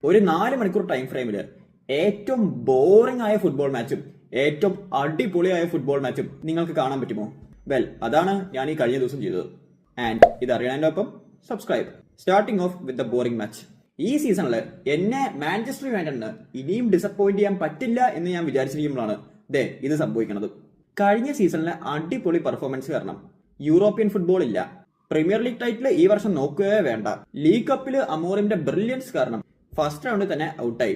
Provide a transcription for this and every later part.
ഒരു 4 മണിക്കൂർ ടൈം ഫ്രെയിമിൽ ഏറ്റവും ബോറിംഗ് ആയ ഫുട്ബോൾ മാച്ചും ഏറ്റവും അടിപൊളിയായ ഫുട്ബോൾ മാച്ചും നിങ്ങൾക്ക് കാണാൻ പറ്റുമോ? വെൽ, അതാണ് ഞാൻ ഈ കഴിഞ്ഞ ദിവസം ചെയ്തത്. ആൻഡ് ഇത് അറിയാൻ്റെ ഒപ്പം subscribe. Starting off with the boring match. ഈ സീസണിൽ എന്നെ മാഞ്ചസ്റ്റർ യുണൈറ്റഡിന് ഇനിയും ഡിസപ്പോയിന്റ് ചെയ്യാൻ പറ്റില്ല എന്ന് ഞാൻ വിചാരിച്ചിരിക്കുമ്പോഴാണ് ഇത് സംഭവിക്കുന്നത്. കഴിഞ്ഞ സീസണിലെ അടിപൊളി പെർഫോമൻസ് കാരണം യൂറോപ്യൻ ഫുട്ബോൾ ഇല്ല. പ്രീമിയർ ലീഗ് ടൈറ്റിൽ ഈ വർഷം നോക്കുകയേ വേണ്ട. ലീഗ് കപ്പിൽ അമോറിന്റെ ബ്രില്യൻസ് കാരണം ഫസ്റ്റ് റൗണ്ടിൽ തന്നെ ഔട്ടായി.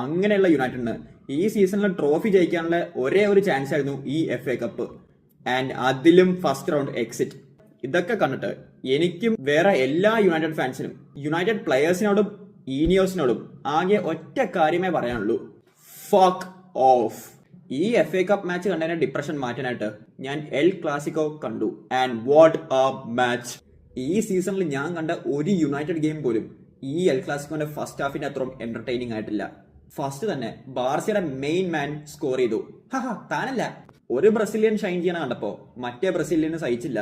അങ്ങനെയുള്ള യുണൈറ്റഡിന് ഈ സീസണിൽ ട്രോഫി ജയിക്കാനുള്ള ഒരേ ഒരു ചാൻസ് ആയിരുന്നു ഈ FA കപ്പ്. ആൻഡ് അതിലും ഫസ്റ്റ് റൗണ്ട് എക്സിറ്റ്. ഇതൊക്കെ കണ്ടിട്ട് എനിക്കും വേറെ എല്ലാ യുണൈറ്റഡ് ഫാൻസിനും യുണൈറ്റഡ് പ്ലെയേഴ്സിനോടും ഈനിയോസിനോടും ആകെ ഒറ്റ കാര്യമേ പറയാനുള്ളൂ: ഫക്ക് ഓഫ്. ഈ FA കപ്പ് മാച്ച് കണ്ടതിന്റെ ഡിപ്രഷൻ മാറ്റാനായിട്ട് ഞാൻ എൽ ക്ലാസിക്കോ കണ്ടു. And what A match! ഈ സീസണിൽ ഞാൻ കണ്ട ഒരു യുണൈറ്റഡ് ഗെയിം പോലും ഈ എൽ ക്ലാസിക്കോന്റെ ഫസ്റ്റ് ഹാഫിന്റെ അത്രയും എന്റർടൈനിങ് ആയിട്ടില്ല. ഫസ്റ്റ് തന്നെ ബാർസയുടെ മെയിൻ മാൻ സ്കോർ ചെയ്തു. താനല്ല, ഒരു ബ്രസീലിയൻ ഷൈൻ ചെയ്യണ കണ്ടപ്പോ മറ്റേ ബ്രസീലിയന് സഹിച്ചില്ല.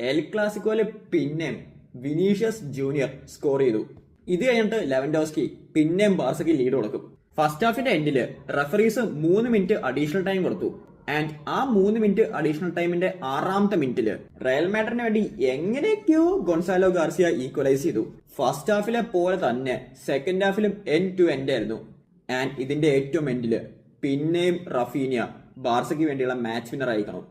എൽ ക്ലാസിക്കോയില് പിന്നെയും വിനീഷ്യസ് ജൂനിയർ സ്കോർ ചെയ്തു. ഇത് കഴിഞ്ഞിട്ട് ലെവൻഡോസ്കി പിന്നെയും ബാർസയ്ക്ക് ലീഡ് കൊടുക്കും. ഫസ്റ്റ് ഹാഫിന്റെ എൻഡില് റെഫറീസ് 3 മിനിറ്റ് അഡീഷണൽ ടൈം കൊടുത്തു. ആൻഡ് ആ 3 മിനിറ്റ് അഡീഷണൽ ടൈമിന്റെ 6ാമത്തെ മിനിറ്റില് റയൽ മാഡ്രിഡിന് വേണ്ടി എങ്ങനെയൊക്കെയോ ഗൊൺസാലോ ഗാർസിയ ഈക്വലൈസ് ചെയ്തു. ഫസ്റ്റ് ഹാഫിലെ പോലെ തന്നെ സെക്കൻഡ് ഹാഫിലും എൻഡ് ടു എൻഡ് ആയിരുന്നു. ആൻഡ് ഇതിന്റെ ഏറ്റവും എൻഡില് പിന്നെയും റഫീനിയ ബാർസയ്ക്ക് വേണ്ടിയുള്ള മാച്ച് വിന്നർ ആയിക്കണം.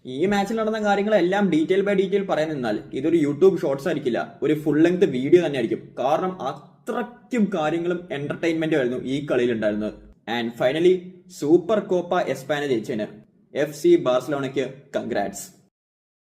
ഈ മാച്ചിൽ നടന്ന കാര്യങ്ങളെല്ലാം ഡീറ്റെയിൽ ബൈ ഡീറ്റെയിൽ പറയാൻ നിന്നാൽ ഇതൊരു യൂട്യൂബ് ഷോർട്സ് ആയിരിക്കില്ല, ഒരു ഫുൾ ലെങ്ത് വീഡിയോ തന്നെ ആയിരിക്കും. കാരണം അത്രയ്ക്കും കാര്യങ്ങളും എന്റർടൈൻമെന്റും ആയിരുന്നു ഈ കളിയിൽ ഉണ്ടായിരുന്നത്. And finally super Copa Espana ജയിച്ചതിന് FC ബാർസലോണയ്ക്ക് കൺഗ്രാറ്റ്സ്.